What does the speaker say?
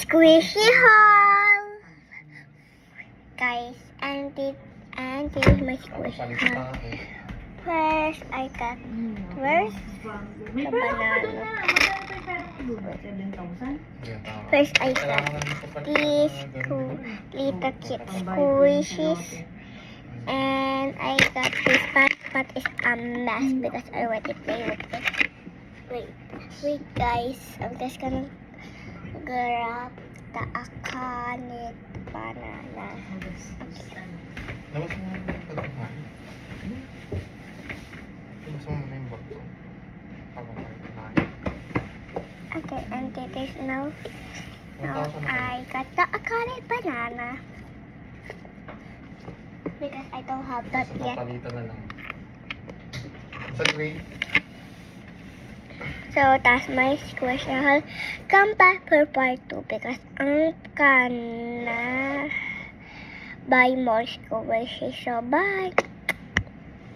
squishy haul. Guys, and here's my squishy haul. First, I got the banana. First, I got these little kid squishies. And I got this pot is a mess because I already played with it. Wait guys, I'm just gonna grab the akanit banana. Okay, and it is now I got the akanit banana because I don't have that yet. So that's my squishy haul. Come back for part 2 because I'm gonna buy more squishy. So bye.